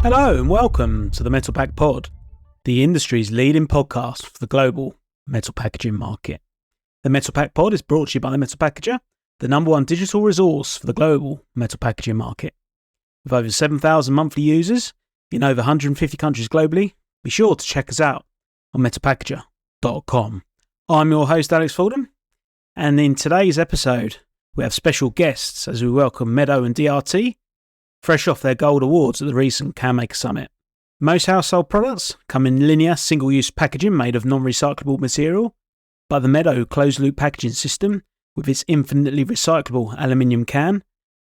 Hello and welcome to the Metal Pack Pod, the industry's leading podcast for the global metal packaging market. The Metal Pack Pod is brought to you by the Metal Packager, the number one digital resource for the global metal packaging market. With over 7,000 monthly users in over 150 countries globally, be sure to check us out on metalpackager.com. I'm your host Alex Fordham, and in today's episode we have special guests as we welcome Meadow and DRT, fresh off their gold awards at the recent Canmaker Summit. Most household products come in linear single-use packaging made of non-recyclable material, but the Meadow closed-loop packaging system, with its infinitely recyclable aluminium can,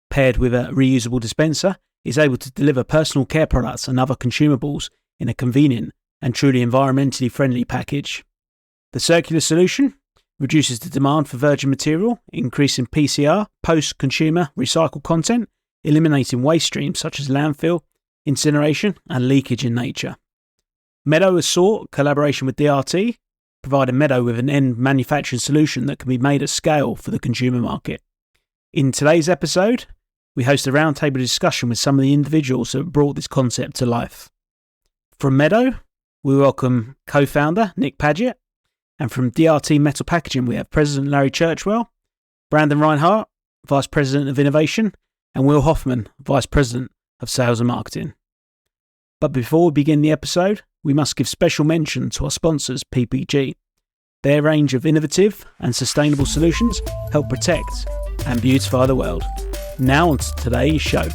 paired with a reusable dispenser, is able to deliver personal care products and other consumables in a convenient and truly environmentally friendly package. The circular solution reduces the demand for virgin material, increasing PCR, post-consumer recycled content, eliminating waste streams such as landfill, incineration and leakage in nature. Meadow has sought collaboration with DRT, providing Meadow with an end manufacturing solution that can be made at scale for the consumer market. In today's episode, we host a roundtable discussion with some of the individuals that brought this concept to life. From Meadow, we welcome co-founder Nick Paget, and from DRT Metal Packaging we have President Larry Churchwell, Brandon Reinhardt, Vice President of Innovation, and Will Hoffman, Vice President of Sales and Marketing. But before we begin the episode, we must give special mention to our sponsors, PPG. Their range of innovative and sustainable solutions help protect and beautify the world. Now on to today's show.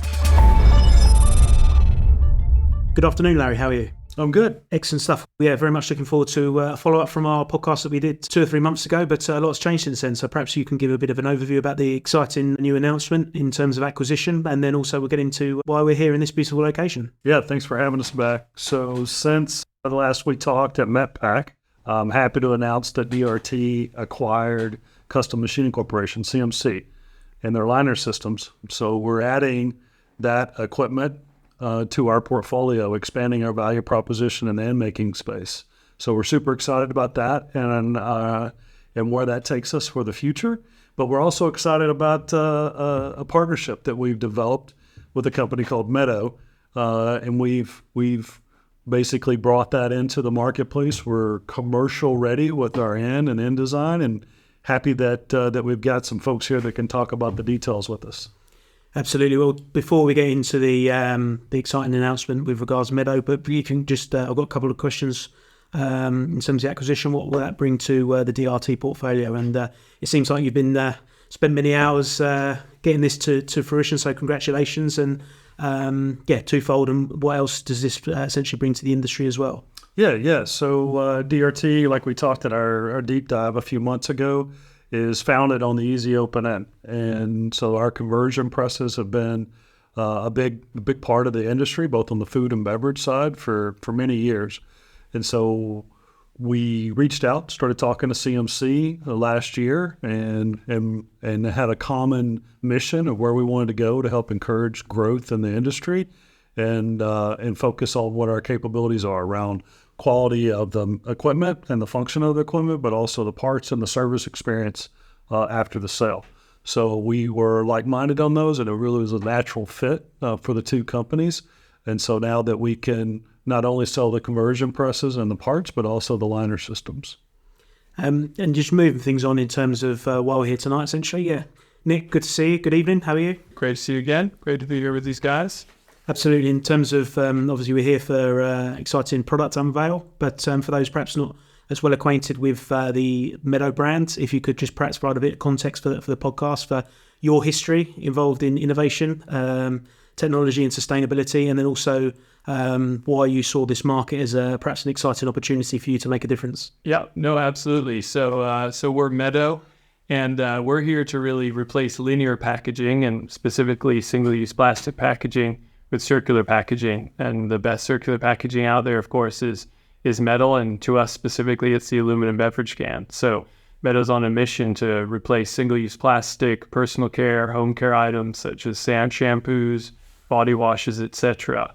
Good afternoon, Larry. How are you? I'm good. Excellent stuff. Yeah, very much looking forward to a follow-up from our podcast that we did 2 or 3 months ago, but a lot's changed since then. So perhaps you can give a bit of an overview about the exciting new announcement in terms of acquisition, and then also we'll get into why we're here in this beautiful location. Yeah, thanks for having us back. So since the last we talked at MetPack, I'm happy to announce that DRT acquired Custom Machining Corporation, CMC, and their liner systems. So we're adding that equipment to our portfolio, expanding our value proposition in the end making space. So we're super excited about that and where that takes us for the future. But we're also excited about a partnership that we've developed with a company called Meadow, and we've basically brought that into the marketplace. We're commercial ready with our end design, and happy that we've got some folks here that can talk about the details with us. Absolutely. Well, before we get into the exciting announcement with regards to Meadow, but you can just, I've got a couple of questions in terms of the acquisition. What will that bring to the DRT portfolio? And it seems like you've been spent many hours getting this to fruition, so congratulations. And twofold. And what else does this essentially bring to the industry as well? Yeah. So DRT, like we talked at our deep dive a few months ago, is founded on the easy open end. And so our conversion presses have been a big part of the industry, both on the food and beverage side for many years. And so we reached out, started talking to CMC last year and had a common mission of where we wanted to go to help encourage growth in the industry and focus on what our capabilities are around quality of the equipment and the function of the equipment, but also the parts and the service experience after the sale. So we were like-minded on those, and it really was a natural fit for the two companies. And so now that we can not only sell the conversion presses and the parts, but also the liner systems. And just moving things on in terms of why we're here tonight, essentially. Yeah, Nick, good to see you. Good evening. How are you? Great to see you again. Great to be here with these guys. Absolutely. In terms of, obviously we're here for exciting product unveil, but for those perhaps not as well acquainted with the Meadow brand, if you could just perhaps provide a bit of context for the podcast, for your history involved in innovation, technology and sustainability, and then also why you saw this market as perhaps an exciting opportunity for you to make a difference. Yeah, no, absolutely. So we're Meadow, and we're here to really replace linear packaging and specifically single-use plastic packaging with circular packaging. And the best circular packaging out there, of course, is metal, and to us specifically, it's the aluminum beverage can. So Meadow's on a mission to replace single-use plastic, personal care, home care items such as sand shampoos, body washes, etc.,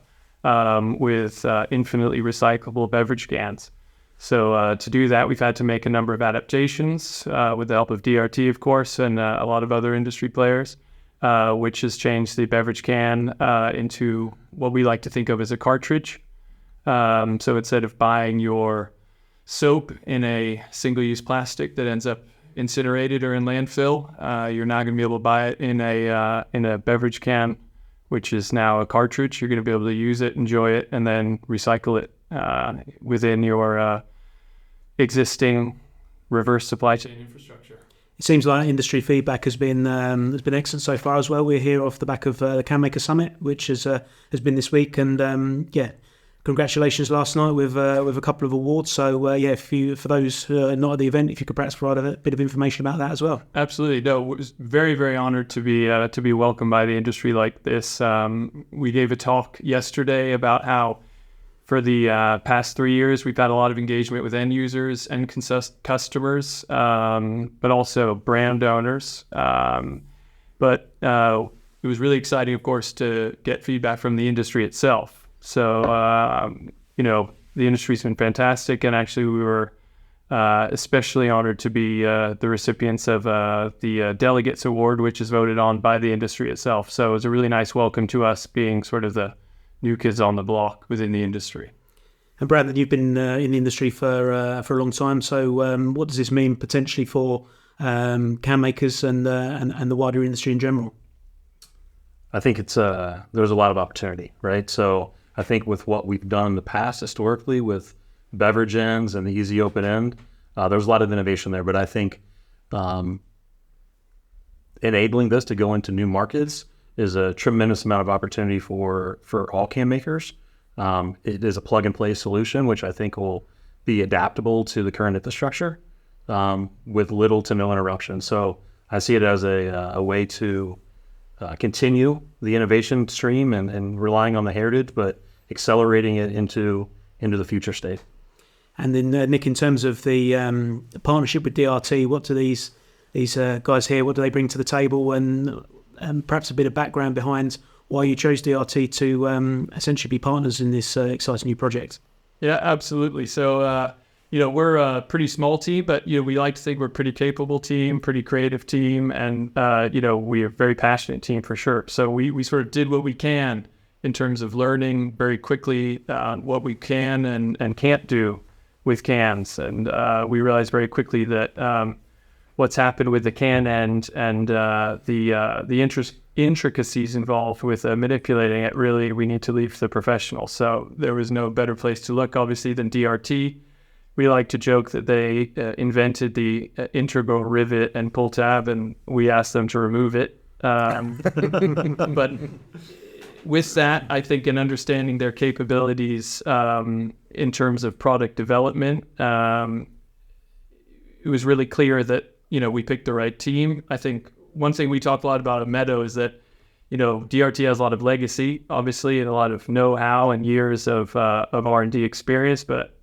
with infinitely recyclable beverage cans. So to do that, we've had to make a number of adaptations with the help of DRT, of course, and a lot of other industry players. which has changed the beverage can into what we like to think of as a cartridge. So instead of buying your soap in a single-use plastic that ends up incinerated or in landfill, you're now going to be able to buy it in a beverage can, which is now a cartridge. You're going to be able to use it, enjoy it, and then recycle it within your existing reverse supply chain infrastructure. It seems like industry feedback has been excellent so far as well. We're here off the back of the Canmaker Summit, which has been this week, and congratulations last night with a couple of awards. So for those who are not at the event, if you could perhaps provide a bit of information about that as well. Absolutely. No, was very, very honored to be welcomed by the industry like this. We gave a talk yesterday about how for the past 3 years we've had a lot of engagement with end users and customers, but also brand owners. But it was really exciting, of course, to get feedback from the industry itself. So, the industry's been fantastic, and actually we were especially honored to be the recipients of the Delegates Award, which is voted on by the industry itself. So it was a really nice welcome to us being sort of the new kids on the block within the industry. And Brandon, you've been in the industry for a long time. So what does this mean potentially for can makers and the wider industry in general? I think there's a lot of opportunity, right? So I think with what we've done in the past historically with beverage ends and the easy open end, there's a lot of innovation there. But I think enabling this to go into new markets is a tremendous amount of opportunity for all can makers. It is a plug-and-play solution, which I think will be adaptable to the current infrastructure with little to no interruption. So I see it as a way to continue the innovation stream and relying on the heritage, but accelerating it into the future state. And then Nick, in terms of the partnership with DRT, what do these guys here, what do they bring to the table, and perhaps a bit of background behind why you chose DRT to essentially be partners in this exciting new project? Yeah, absolutely. So we're a pretty small team, but we like to think we're a pretty capable team, pretty creative team, and we're a very passionate team for sure. So we sort of did what we can in terms of learning very quickly what we can and can't do with cans, and we realized very quickly that what's happened with the can end and the intricacies involved with manipulating it, really we need to leave the professionals. So there was no better place to look, obviously, than DRT. We like to joke that they invented the integral rivet and pull tab, and we asked them to remove it. But with that, I think in understanding their capabilities in terms of product development, it was really clear that we picked the right team. I think one thing we talk a lot about at Meadow is that DRT has a lot of legacy, obviously, and a lot of know-how and years of R&D experience, but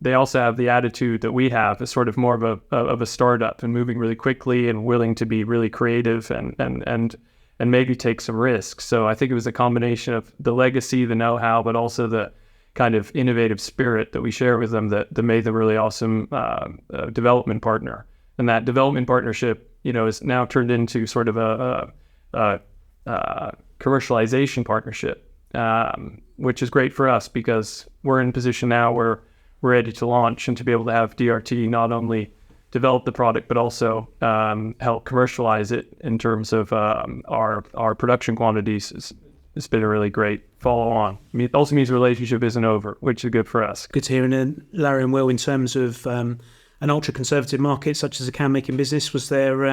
they also have the attitude that we have, as sort of more of a startup and moving really quickly and willing to be really creative and maybe take some risks. So I think it was a combination of the legacy, the know-how, but also the kind of innovative spirit that we share with them that made them a really awesome development partner. And that development partnership, is now turned into sort of a commercialization partnership, which is great for us because we're in a position now where we're ready to launch, and to be able to have DRT not only develop the product but also help commercialize it in terms of our production quantities. It's been a really great follow-on. I mean, it also means the relationship isn't over, which is good for us. Good to hear. And Larry and Will, in terms of an ultra-conservative market such as the can-making business, was there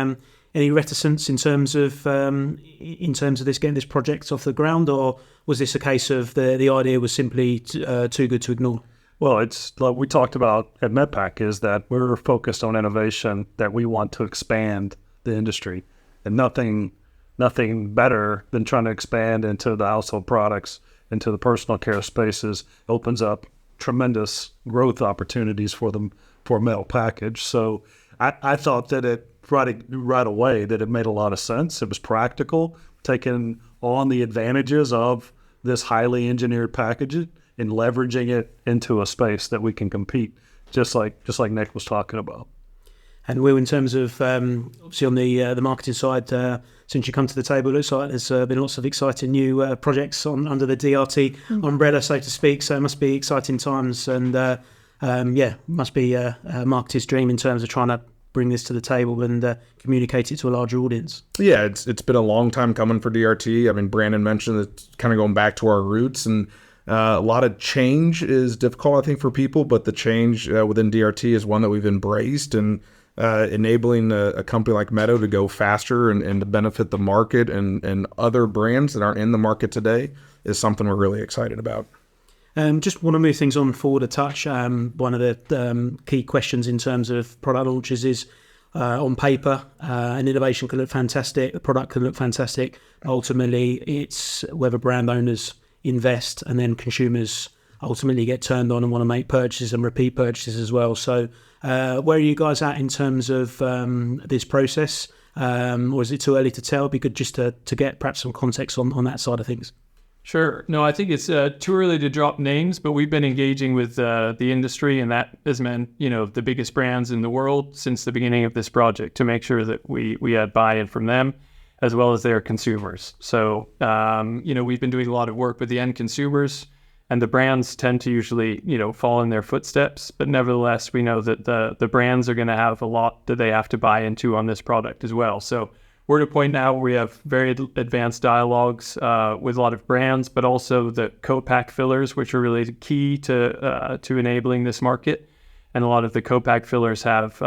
any reticence in terms of this getting this project off the ground, or was this a case of the idea was simply too good to ignore? Well, it's like we talked about at MedPac, is that we're focused on innovation, that we want to expand the industry, and nothing better than trying to expand into the household products, into the personal care spaces. Opens up tremendous growth opportunities for them for metal package. So I thought that it right away that it made a lot of sense. It was practical, taking on the advantages of this highly engineered packaging and leveraging it into a space that we can compete, just like Nick was talking about. And Will, in terms of obviously on the marketing side, since you come to the table, it looks like there's been lots of exciting new projects under the DRT umbrella, so to speak. So it must be exciting times, and must be a marketer's dream in terms of trying to bring this to the table and communicate it to a larger audience. Yeah, it's been a long time coming for DRT. I mean, Brandon mentioned it's kind of going back to our roots, and a lot of change is difficult, I think, for people, but the change within DRT is one that we've embraced, and enabling a company like Meadow to go faster and to benefit the market and other brands that aren't in the market today is something we're really excited about. Just want to move things on forward a touch. One of the key questions in terms of product launches is on paper, an innovation can look fantastic, the product can look fantastic. Ultimately, it's whether brand owners invest and then consumers ultimately get turned on and want to make purchases and repeat purchases as well. So where are you guys at in terms of this process? Or is it too early to tell? It'd be good just to get perhaps some context on that side of things. Sure. No, I think it's too early to drop names, but we've been engaging with the industry, and that has meant, the biggest brands in the world since the beginning of this project, to make sure that we had buy-in from them as well as their consumers. So, we've been doing a lot of work with the end consumers, and the brands tend to usually, fall in their footsteps. But nevertheless, we know that the brands are going to have a lot that they have to buy into on this product as well. So we're at a point now where we have very advanced dialogues with a lot of brands, but also the co-pack fillers, which are really key to enabling this market. And a lot of the co-pack fillers have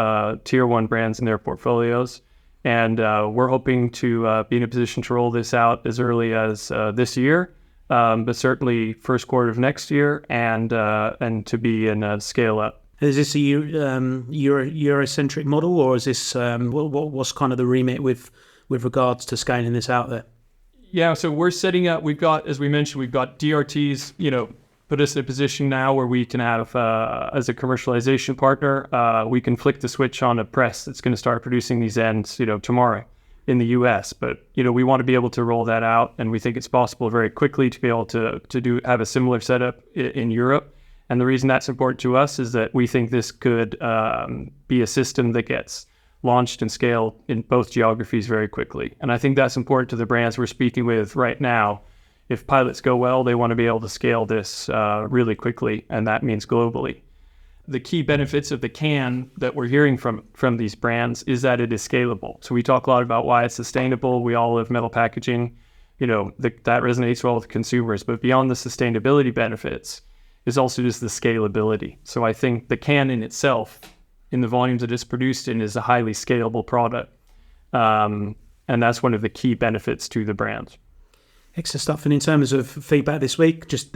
tier 1 brands in their portfolios. And we're hoping to be in a position to roll this out as early as this year, but certainly first quarter of next year, and to be in a scale up. Is this a Eurocentric model, or is this what's kind of the remit with regards to scaling this out there? Yeah, so we're setting up. We've got, as we mentioned, we've got DRTs. Put us in a position now where we can have, as a commercialization partner, we can flick the switch on a press that's going to start producing these ends, tomorrow in the U.S. But we want to be able to roll that out, and we think it's possible very quickly to be able to have a similar setup in Europe. And the reason that's important to us is that we think this could be a system that gets launched and scaled in both geographies very quickly. And I think that's important to the brands we're speaking with right now. If pilots go well, they want to be able to scale this really quickly, and that means globally. The key benefits of the can that we're hearing from these brands is that it is scalable. So we talk a lot about why it's sustainable. We all live metal packaging. That resonates well with consumers. But beyond the sustainability benefits is also just the scalability. So I think the can in itself, in the volumes that it's produced in, is a highly scalable product. And that's one of the key benefits to the brands. Excellent stuff. And in terms of feedback this week, just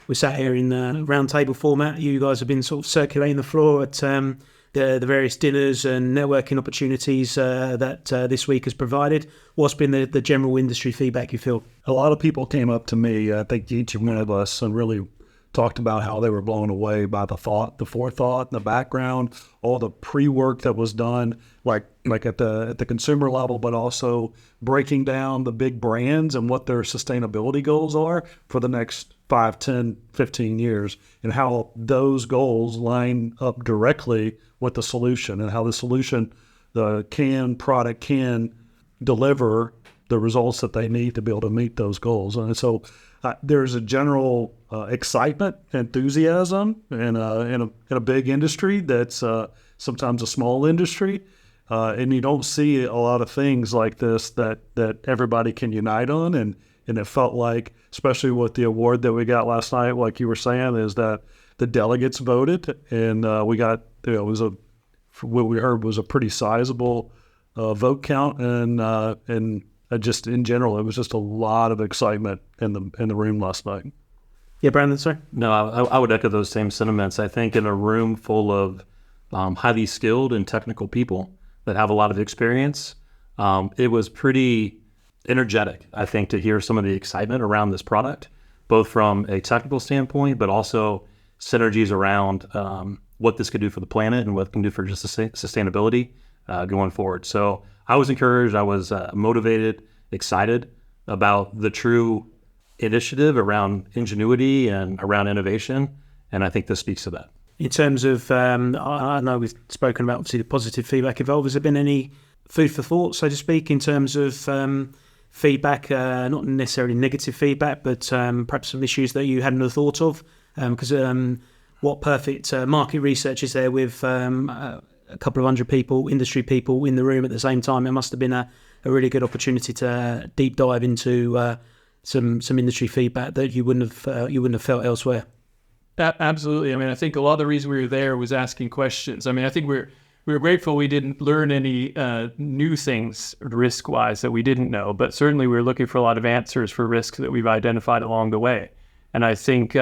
we sat here in round table format. You guys have been sort of circulating the floor at the various dinners and networking opportunities that this week has provided. What's been the general industry feedback, you feel? A lot of people came up to me, I think each one of us, and really talked about how they were blown away by the forethought, the background, all the pre-work that was done, like at the consumer level, but also breaking down the big brands and what their sustainability goals are for the next 5, 10, 15 years, and how those goals line up directly with the solution, and how the solution, the can product, can deliver the results that they need to be able to meet those goals. And so there's a general excitement, enthusiasm in a big industry that's sometimes a small industry, and you don't see a lot of things like this that everybody can unite on. And it felt like, especially with the award that we got last night, like you were saying, is that the delegates voted, and we got, what we heard was a pretty sizable vote count, and just in general, it was just a lot of excitement in the room last night. Yeah, Brandon, sorry? No, I would echo those same sentiments. I think in a room full of highly skilled and technical people that have a lot of experience, it was pretty energetic, I think, to hear some of the excitement around this product, both from a technical standpoint, but also synergies around what this could do for the planet and what it can do for just sustainability going forward. So I was encouraged, I was motivated, excited about the true initiative around ingenuity and around innovation, and I think this speaks to that. In terms of, I know we've spoken about obviously the positive feedback involved. Has there been any food for thought, so to speak, in terms of feedback, not necessarily negative feedback, but perhaps some issues that you hadn't have thought of? Because what perfect market research is there with a couple of hundred people, industry people in the room at the same time? It must have been a really good opportunity to deep dive into some industry feedback that you wouldn't have felt elsewhere. Absolutely. I mean, I think a lot of the reason we were there was asking questions. I mean, I think we were grateful we didn't learn any new things risk-wise that we didn't know, but certainly we were looking for a lot of answers for risks that we've identified along the way. And I think, Will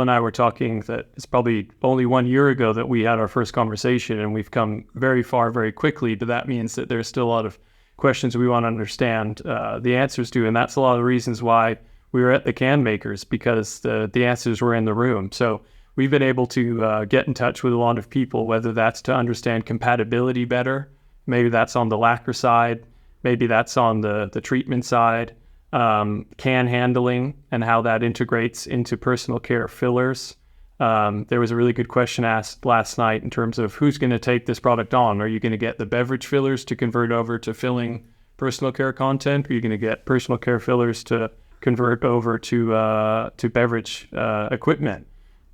and I were talking that it's probably only 1 year ago that we had our first conversation, and we've come very far very quickly, but that means that there's still a lot of questions we want to understand the answers to, and that's a lot of the reasons why we were at the Canmakers, because the answers were in the room. So we've been able to get in touch with a lot of people, whether that's to understand compatibility better, maybe that's on the lacquer side, maybe that's on the treatment side, can handling and how that integrates into personal care fillers. There was a really good question asked last night in terms of who's going to take this product on. Are you going to get the beverage fillers to convert over to filling personal care content? Or are you going to get personal care fillers to convert over to beverage equipment?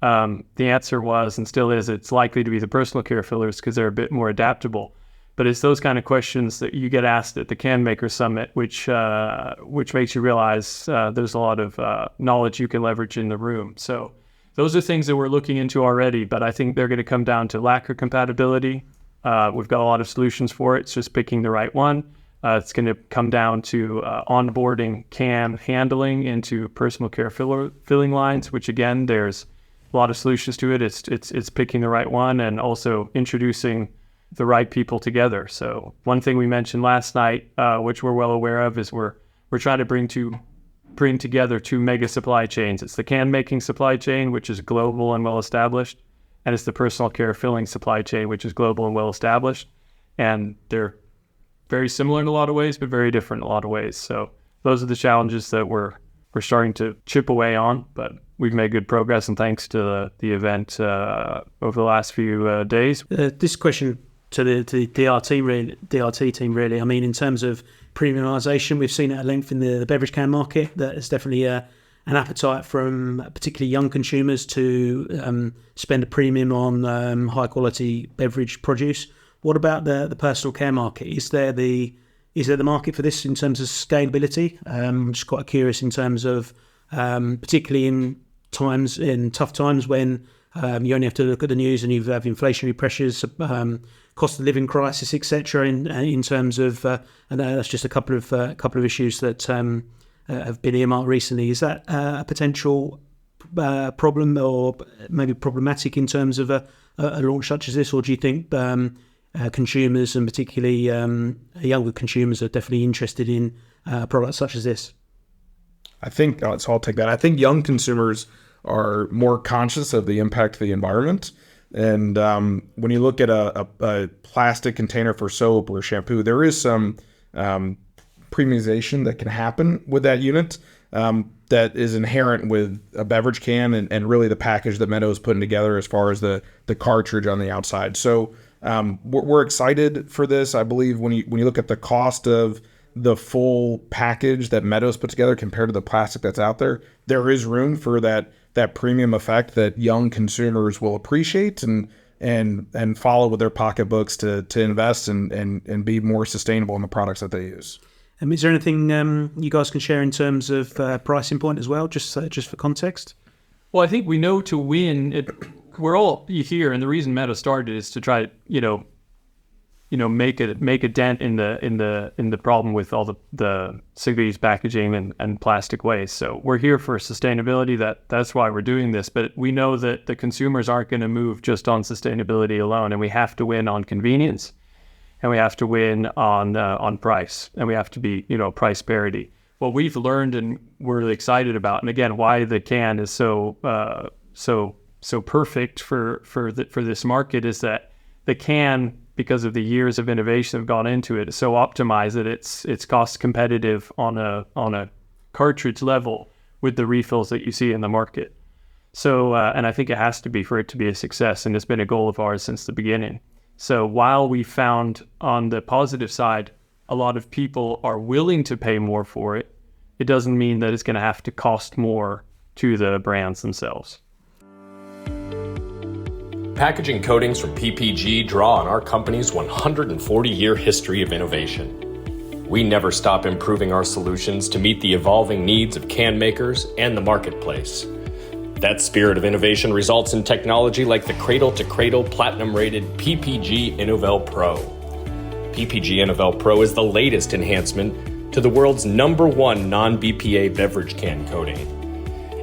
The answer was, and still is, it's likely to be the personal care fillers because they're a bit more adaptable. But it's those kind of questions that you get asked at the Canmaker Summit, which makes you realize there's a lot of knowledge you can leverage in the room. So those are things that we're looking into already, but I think they're going to come down to lacquer compatibility. We've got a lot of solutions for it. It's just picking the right one. It's going to come down to onboarding can handling into personal care filling lines, which again, there's a lot of solutions to it. It's picking the right one and also introducing the right people together. So one thing we mentioned last night, which we're well aware of, is we're trying to bring together two mega supply chains. It's the can making supply chain, which is global and well established, and it's the personal care filling supply chain, which is global and well established. And they're very similar in a lot of ways, but very different in a lot of ways. So those are the challenges that we're starting to chip away on, but we've made good progress, and thanks to the event over the last few days. This question to the DRT team, really. I mean, in terms of premiumisation, we've seen it at length in the beverage can market. That is definitely an appetite from particularly young consumers to spend a premium on high quality beverage produce. What about the personal care market? Is there the market for this in terms of scalability? I'm just quite curious in terms of particularly in tough times when you only have to look at the news and you have inflationary pressures, cost of living crisis, etc. In terms of, and that's just a couple of issues that have been earmarked recently. Is that a potential problem or maybe problematic in terms of a launch such as this, or do you think consumers and particularly younger consumers are definitely interested in products such as this? I think, so I'll take that. I think young consumers are more conscious of the impact of the environment. And when you look at a plastic container for soap or shampoo, there is some premiumization that can happen with that unit that is inherent with a beverage can and really the package that Meadow is putting together as far as the cartridge on the outside. So we're excited for this. I believe when you look at the cost of the full package that Meadow's put together compared to the plastic that's out there, there is room for that premium effect that young consumers will appreciate and follow with their pocketbooks to invest and be more sustainable in the products that they use. Is there anything you guys can share in terms of pricing point as well, just for context? Well, I think we know to win, we're all here, and the reason Meadow started is to try, make a dent in the problem with all the single-use packaging and plastic waste. So we're here for sustainability. That's why we're doing this. But we know that the consumers aren't going to move just on sustainability alone, and we have to win on convenience, and we have to win on price, and we have to be price parity. What we've learned and we're really excited about, and again, why the can is so perfect for this market, is that the can, because of the years of innovation that have gone into it, is so optimized that it's cost competitive on a cartridge level with the refills that you see in the market. So, and I think it has to be for it to be a success, and it's been a goal of ours since the beginning. So while we found on the positive side, a lot of people are willing to pay more for it, it doesn't mean that it's going to have to cost more to the brands themselves. Packaging coatings from PPG draw on our company's 140-year history of innovation. We never stop improving our solutions to meet the evolving needs of can makers and the marketplace. That spirit of innovation results in technology like the cradle-to-cradle platinum-rated PPG Innovel Pro. PPG Innovel Pro is the latest enhancement to the world's #1 non-BPA beverage can coating.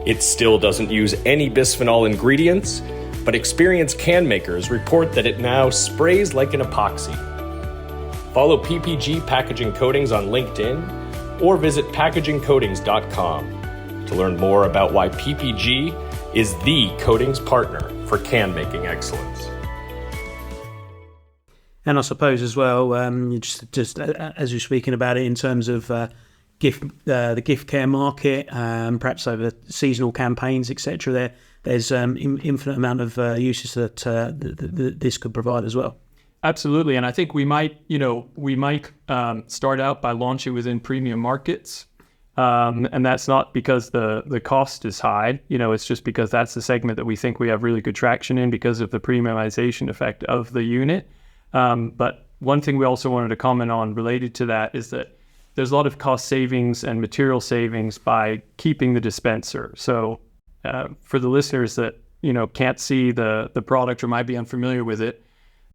It still doesn't use any bisphenol ingredients, but experienced can makers report that it now sprays like an epoxy. Follow PPG Packaging Coatings on LinkedIn or visit packagingcoatings.com to learn more about why PPG is the coatings partner for can making excellence. And I suppose as well, just as you're speaking about it in terms of the gift care market, perhaps over seasonal campaigns, etc. There's infinite amount of uses that this could provide as well. Absolutely, and I think we might start out by launching within premium markets, and that's not because the cost is high. It's just because that's the segment that we think we have really good traction in because of the premiumization effect of the unit. But one thing we also wanted to comment on related to that is that there's a lot of cost savings and material savings by keeping the dispenser. So for the listeners that can't see the product or might be unfamiliar with it,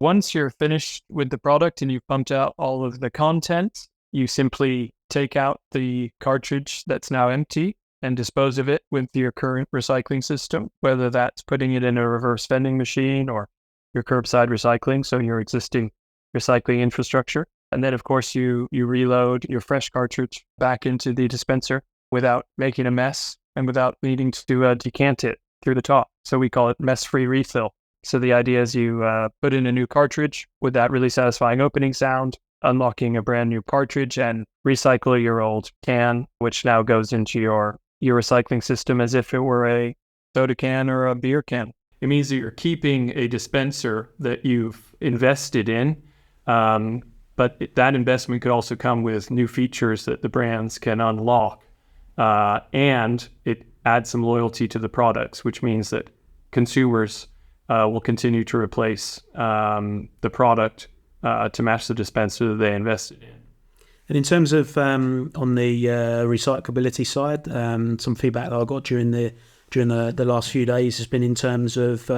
once you're finished with the product and you've pumped out all of the content, you simply take out the cartridge that's now empty and dispose of it with your current recycling system, whether that's putting it in a reverse vending machine or your curbside recycling, so your existing recycling infrastructure. And then, of course, you reload your fresh cartridge back into the dispenser without making a mess and without needing to decant it through the top. So we call it mess-free refill. So the idea is you put in a new cartridge with that really satisfying opening sound, unlocking a brand new cartridge, and recycle your old can, which now goes into your recycling system as if it were a soda can or a beer can. It means that you're keeping a dispenser that you've invested in, but that investment could also come with new features that the brands can unlock, and it adds some loyalty to the products, which means that consumers will continue to replace the product to match the dispenser that they invested in. And in terms of on the recyclability side, some feedback that I got during the last few days has been in terms of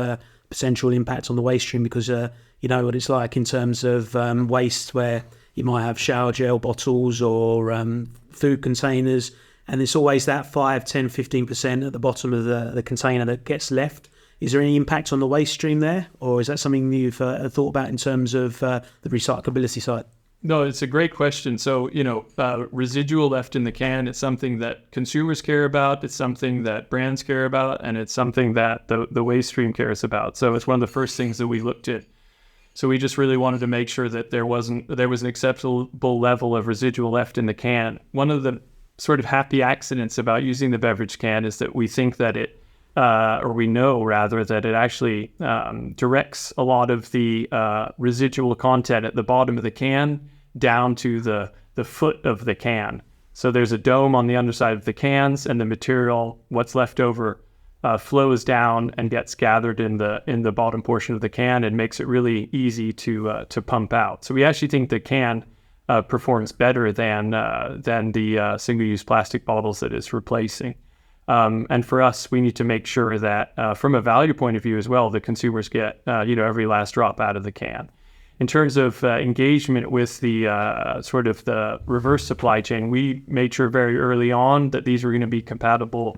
potential impact on the waste stream, because you know what it's like in terms of waste where you might have shower gel bottles or food containers, and it's always that 5, 10, 15% at the bottom of the container that gets left. Is there any impact on the waste stream there, or is that something you've thought about in terms of the recyclability side? No, it's a great question. So, residual left in the can, it's something that consumers care about, it's something that brands care about, and it's something that the waste stream cares about. So it's one of the first things that we looked at. So we just really wanted to make sure that there was an acceptable level of residual left in the can. One of the sort of happy accidents about using the beverage can is that we think that we know rather that it actually directs a lot of the residual content at the bottom of the can down to the foot of the can. So there's a dome on the underside of the cans, and the material, what's left over, flows down and gets gathered in the bottom portion of the can and makes it really easy to pump out. So we actually think the can performs better than the single-use plastic bottles that it's replacing. And for us, we need to make sure that from a value point of view as well, the consumers get every last drop out of the can. In terms of engagement with the sort of the reverse supply chain, we made sure very early on that these were going to be compatible,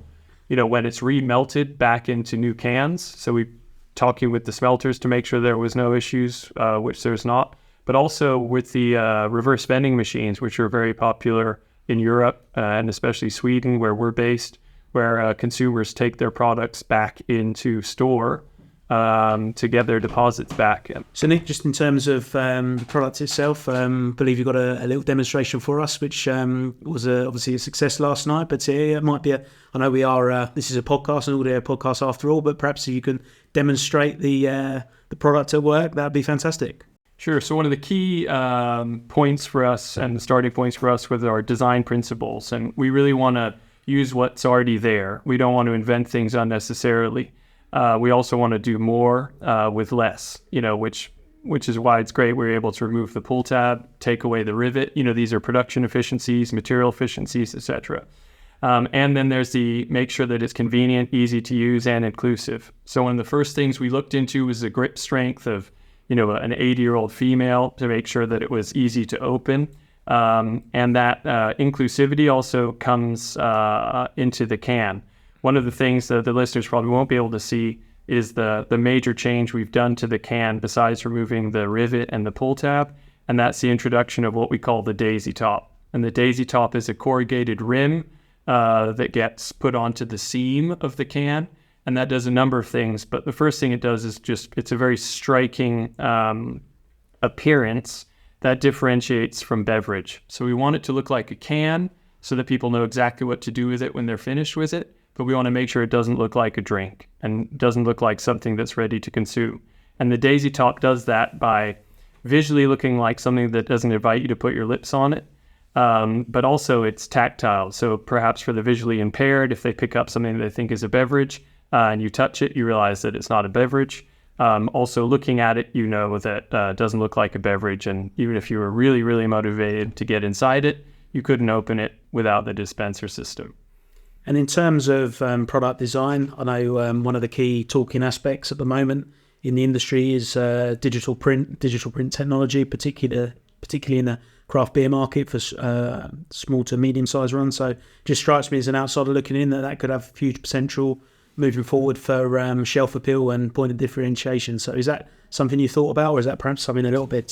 when it's remelted back into new cans. So we talking with the smelters to make sure there was no issues, which there's not. But also with the reverse vending machines, which are very popular in Europe and especially Sweden, where we're based, where consumers take their products back into store to get their deposits back. So Nick, just in terms of the product itself, believe you got a little demonstration for us, which was obviously a success last night. But it might be I know we are. This is a podcast, an audio podcast after all. But perhaps if you can demonstrate the product at work, that'd be fantastic. Sure. So one of the key points for us and the starting points for us was our design principles, and we really want to use what's already there. We don't want to invent things unnecessarily. We also want to do more with less, which is why it's great we're able to remove the pull tab, take away the rivet. These are production efficiencies, material efficiencies, etc. And then there's the make sure that it's convenient, easy to use, and inclusive. So one of the first things we looked into was the grip strength of, an 80-year-old female to make sure that it was easy to open. And that inclusivity also comes into the can. One of the things that the listeners probably won't be able to see is the major change we've done to the can besides removing the rivet and the pull tab, and that's the introduction of what we call the daisy top. And the daisy top is a corrugated rim that gets put onto the seam of the can, and that does a number of things. But the first thing it does is it's a very striking appearance that differentiates from beverage. So we want it to look like a can so that people know exactly what to do with it when they're finished with it. But we want to make sure it doesn't look like a drink and doesn't look like something that's ready to consume. And the daisy top does that by visually looking like something that doesn't invite you to put your lips on it. But also it's tactile. So perhaps for the visually impaired, if they pick up something they think is a beverage and you touch it, you realize that it's not a beverage. Also looking at it, that doesn't look like a beverage. And even if you were really, really motivated to get inside it, you couldn't open it without the dispenser system. And in terms of product design, I know one of the key talking aspects at the moment in the industry is digital print technology, particularly in the craft beer market for small to medium-sized runs. So it just strikes me as an outsider looking in that could have huge potential moving forward for shelf appeal and point of differentiation. So is that something you thought about, or is that perhaps something a little bit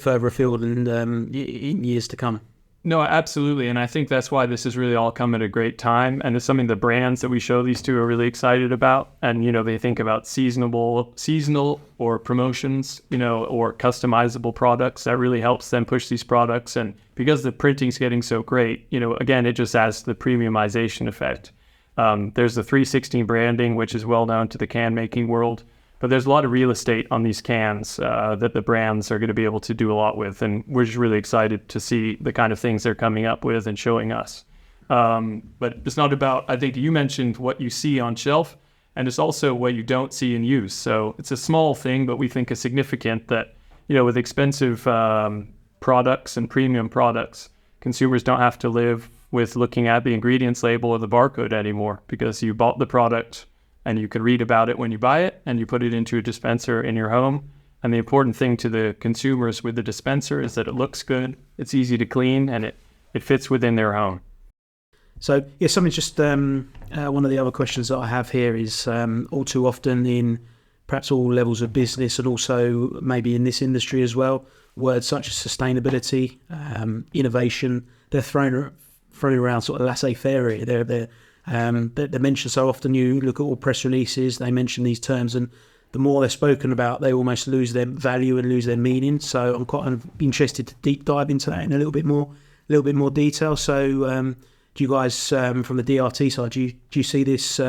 further afield and in years to come? No, absolutely. And I think that's why this has really all come at a great time. And it's something the brands that we show these to are really excited about. And, they think about seasonal or promotions, or customizable products that really helps them push these products. And because the printing's getting so great, again, it just adds to the premiumization effect. There's the 316 branding, which is well known to the can making world. But there's a lot of real estate on these cans that the brands are going to be able to do a lot with. And we're just really excited to see the kind of things they're coming up with and showing us. But it's not about, I think you mentioned what you see on shelf, and it's also what you don't see in use. So it's a small thing, but we think is significant that, with expensive products and premium products, consumers don't have to live with looking at the ingredients label or the barcode anymore, because you bought the product and you can read about it when you buy it, and you put it into a dispenser in your home. And the important thing to the consumers with the dispenser is that it looks good, it's easy to clean, and it fits within their home. So, yeah, something just one of the other questions that I have here is all too often in perhaps all levels of business, and also maybe in this industry as well, words such as sustainability, innovation, they're thrown around sort of laissez-faire. They're mentioned so often. You look at all press releases, they mention these terms, and the more they're spoken about, they almost lose their value and lose their meaning. So I'm quite interested to deep dive into that in a little bit more detail. So do you guys, from the DRT side, do you see this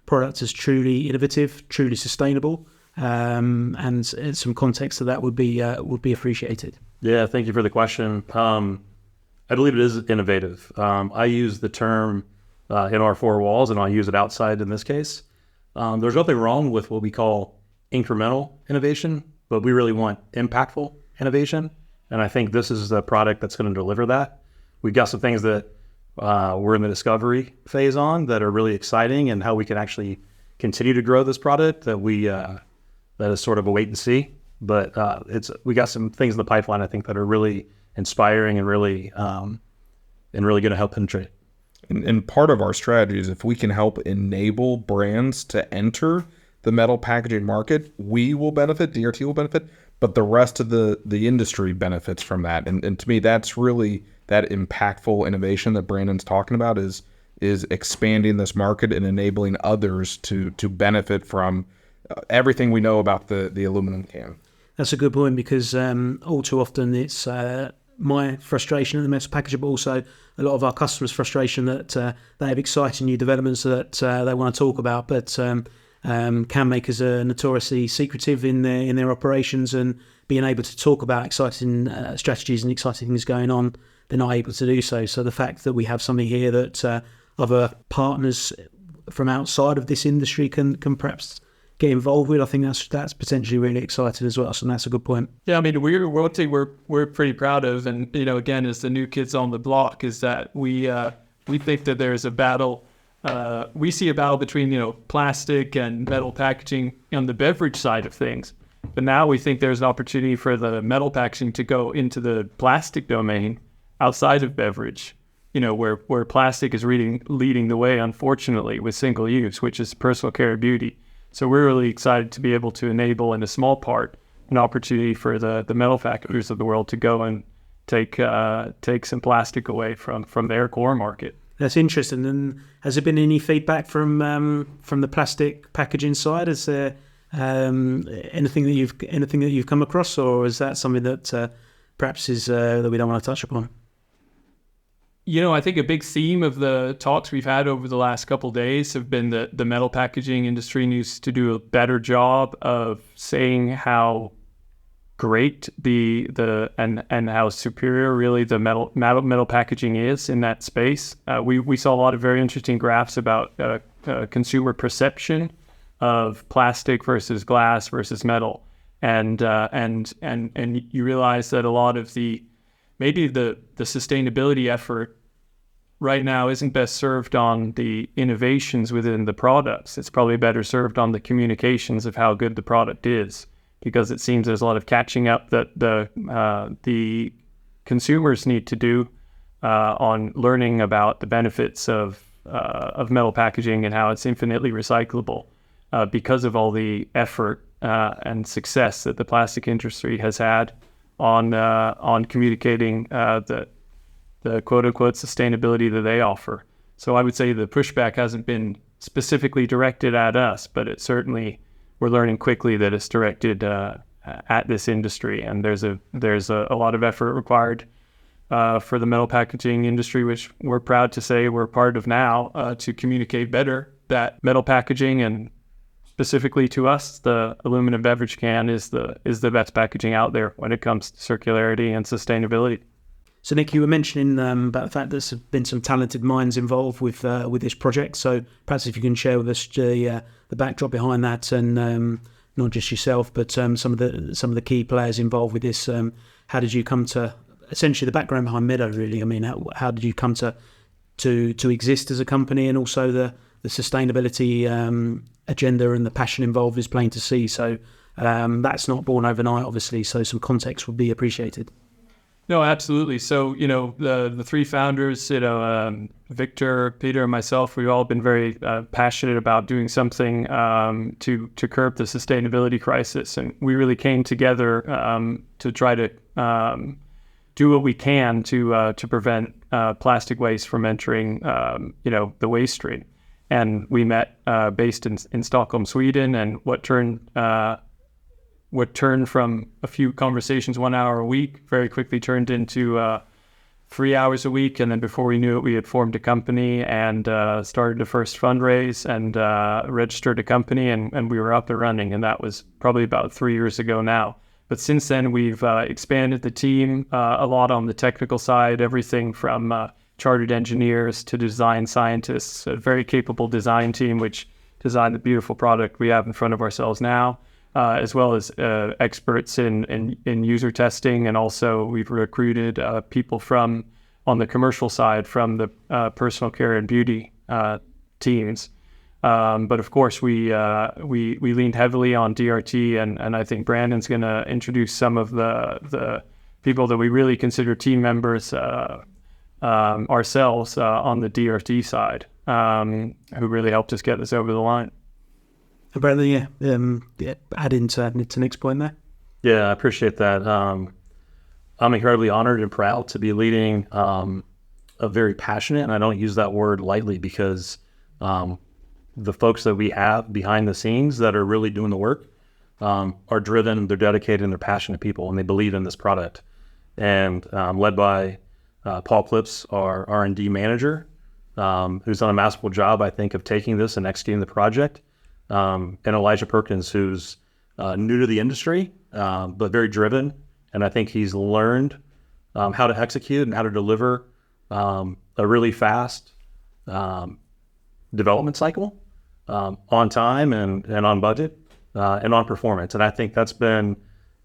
product as truly innovative, truly sustainable? And some context to that would be appreciated. Yeah, thank you for the question. I believe it is innovative. I use the term in our four walls, and I'll use it outside in this case. There's nothing wrong with what we call incremental innovation, but we really want impactful innovation. And I think this is the product that's going to deliver that. We've got some things that we're in the discovery phase on that are really exciting, and how we can actually continue to grow this product that is sort of a wait and see. But we got some things in the pipeline, I think, that are really inspiring and really going to help penetrate. And part of our strategy is if we can help enable brands to enter the metal packaging market, we will benefit, DRT will benefit, but the rest of the industry benefits from that. And to me, that's really that impactful innovation that Brandon's talking about is expanding this market and enabling others to benefit from everything we know about the aluminum can. That's a good point, because all too often it's my frustration in the metal packager, but also a lot of our customers' frustration that they have exciting new developments that they want to talk about, but can makers are notoriously secretive in their operations, and being able to talk about exciting strategies and exciting things going on, they're not able to do so. So the fact that we have something here that other partners from outside of this industry can perhaps get involved with, I think that's potentially really exciting as well. So that's a good point. Yeah, I mean, one thing we're pretty proud of, and again, as the new kids on the block, is that we think that there's a battle. We see a battle between plastic and metal packaging on the beverage side of things, but now we think there's an opportunity for the metal packaging to go into the plastic domain outside of beverage. Where plastic is leading the way, unfortunately, with single use, which is personal care and beauty. So we're really excited to be able to enable, in a small part, an opportunity for the metal packagers of the world to go and take some plastic away from their core market. That's interesting. And has there been any feedback from the plastic packaging side? Is there anything that you've come across, or is that something that perhaps is that we don't want to touch upon? I think a big theme of the talks we've had over the last couple of days have been that the metal packaging industry needs to do a better job of saying how great and how superior really the metal packaging is in that space. We saw a lot of very interesting graphs about consumer perception of plastic versus glass versus metal, and you realize that a lot of maybe the sustainability effort right now isn't best served on the innovations within the products. It's probably better served on the communications of how good the product is, because it seems there's a lot of catching up that the consumers need to do on learning about the benefits of metal packaging and how it's infinitely recyclable, because of all the effort and success that the plastic industry has had on communicating the quote-unquote sustainability that they offer. So I would say the pushback hasn't been specifically directed at us, but it certainly, we're learning quickly that it's directed at this industry, and there's a lot of effort required for the metal packaging industry, which we're proud to say we're part of now, to communicate better that metal packaging, and specifically to us, the aluminum beverage can is the best packaging out there when it comes to circularity and sustainability. So Nick, you were mentioning about the fact that there's been some talented minds involved with this project. So perhaps if you can share with us the backdrop behind that, and not just yourself, but some of the key players involved with this. How did you come to, essentially, the background behind Meadow? Really, I mean, how did you come to exist as a company, and also the sustainability agenda and the passion involved is plain to see. So that's not born overnight, obviously. So some context would be appreciated. No, absolutely. So, the three founders, Victor, Peter, and myself, we've all been very passionate about doing something to curb the sustainability crisis. And we really came together to try to do what we can to prevent plastic waste from entering, the waste stream. And we met based in Stockholm, Sweden, and what turned from a few conversations 1 hour a week very quickly turned into 3 hours a week. And then before we knew it, we had formed a company and started the first fundraise and registered a company, and we were up and running. And that was probably about 3 years ago now. But since then, we've expanded the team a lot on the technical side, everything from chartered engineers to design scientists, a very capable design team, which designed the beautiful product we have in front of ourselves now. As well as experts in user testing, and also we've recruited people on the commercial side from the personal care and beauty teams. But of course, we leaned heavily on DRT, and I think Brandon's going to introduce some of the people that we really consider team members ourselves on the DRT side, who really helped us get this over the line. Brandon, add into Nick's point there. Yeah, I appreciate that. I'm incredibly honored and proud to be leading a very passionate, and I don't use that word lightly, because the folks that we have behind the scenes that are really doing the work are driven, they're dedicated, and they're passionate people, and they believe in this product. And led by Paul Clips, our R&D manager, who's done a masterful job, I think, of taking this and executing the project. And Elijah Perkins, who's new to the industry, but very driven. And I think he's learned how to execute and how to deliver a really fast development cycle on time and on budget and on performance. And I think that's been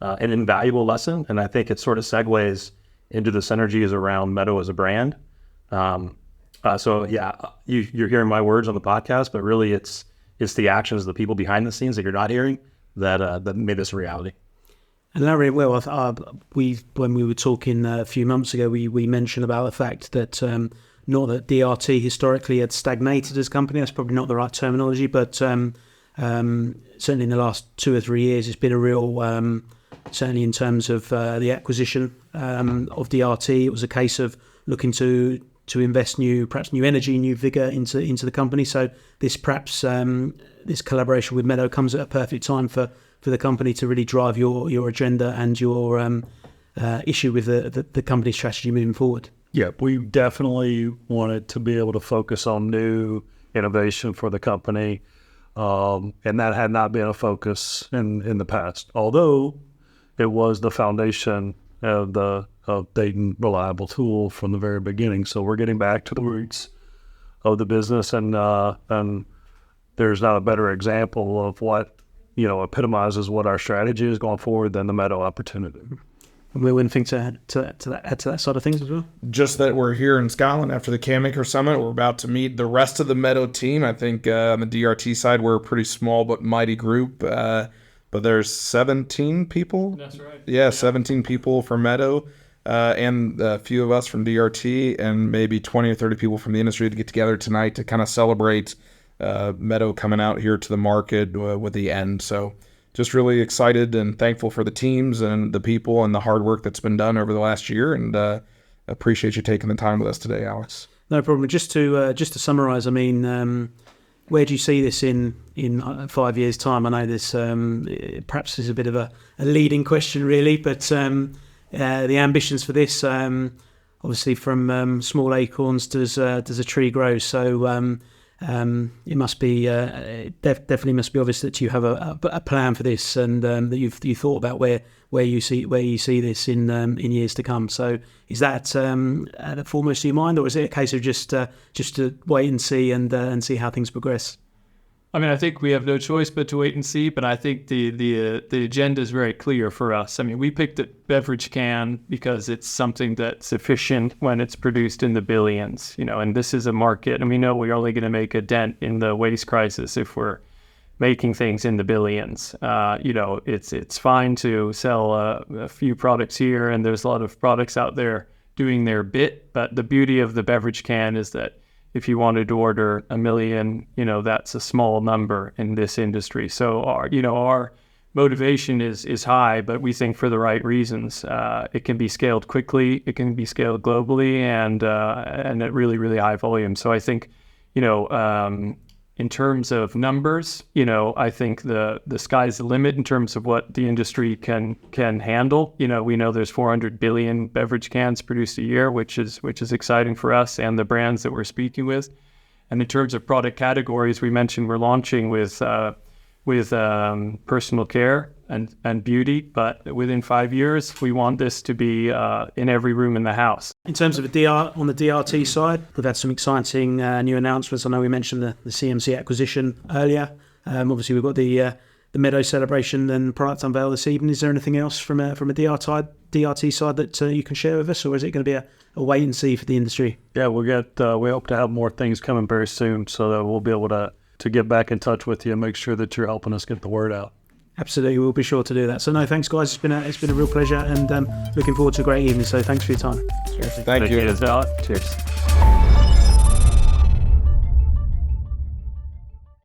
an invaluable lesson. And I think it sort of segues into the synergies around Meadow as a brand. So yeah, you're hearing my words on the podcast, but really it's the actions of the people behind the scenes that you're not hearing that made this a reality. And Larry, well, when we were talking a few months ago, we mentioned about the fact that not that DRT historically had stagnated as a company. That's probably not the right terminology, but certainly in the last 2 or 3 years, it's been a real, certainly in terms of the acquisition of DRT, it was a case of looking to invest perhaps new energy, new vigor into the company. So this this collaboration with Meadow comes at a perfect time for the company to really drive your agenda and your issue with the company strategy moving forward. Yeah, we definitely wanted to be able to focus on new innovation for the company, and that had not been a focus in the past. Although it was the foundation of Dayton Reliable Tool from the very beginning. So we're getting back to the roots of the business, and there's not a better example of what epitomizes what our strategy is going forward than the Meadow opportunity. Will, anything to add to that side of things as well? Just that we're here in Scotland after the Canmaker Summit. We're about to meet the rest of the Meadow team. I think on the DRT side, we're a pretty small but mighty group. But there's 17 people. That's right. Yeah, 17 people from Meadow, and a few of us from DRT, and maybe 20 or 30 people from the industry to get together tonight to kind of celebrate Meadow coming out here to the market with the end. So just really excited and thankful for the teams and the people and the hard work that's been done over the last year, and appreciate you taking the time with us today, Alex. No problem. Just to summarise, I mean, where do you see this in 5 years' time? I know this perhaps is a bit of a leading question, really, but the ambitions for this, obviously, from small acorns does a tree grow. So it must be definitely must be obvious that you have a plan for this, and that you thought about where you see this in years to come. So is that at the foremost of your mind, or is it a case of just to wait and see how things progress? I mean, I think we have no choice but to wait and see, but I think the agenda is very clear for us. I mean, we picked a beverage can because it's something that's efficient when it's produced in the billions, and this is a market, and we know we're only going to make a dent in the waste crisis if we're making things in the billions. It's fine to sell a few products here, and there's a lot of products out there doing their bit, but the beauty of the beverage can is that if you wanted to order 1 million, that's a small number in this industry. So our motivation is high, but we think for the right reasons. It can be scaled quickly, it can be scaled globally, and at really, really high volume. So I think, in terms of numbers, I think the sky's the limit in terms of what the industry can handle. We know there's 400 billion beverage cans produced a year, which is exciting for us and the brands that we're speaking with. And in terms of product categories, we mentioned we're launching with personal care and beauty, but within 5 years, we want this to be in every room in the house. In terms of on the DRT side, we've had some exciting new announcements. I know we mentioned the CMC acquisition earlier. Obviously, we've got the Meadow celebration and product unveil this evening. Is there anything else from a DRT side that you can share with us, or is it going to be a wait and see for the industry? Yeah, we hope to have more things coming very soon, so that we'll be able to get back in touch with you and make sure that you're helping us get the word out. Absolutely, we'll be sure to do that. So no, thanks guys, it's been a real pleasure, and looking forward to a great evening. So thanks for your time. Thank you. Cheers.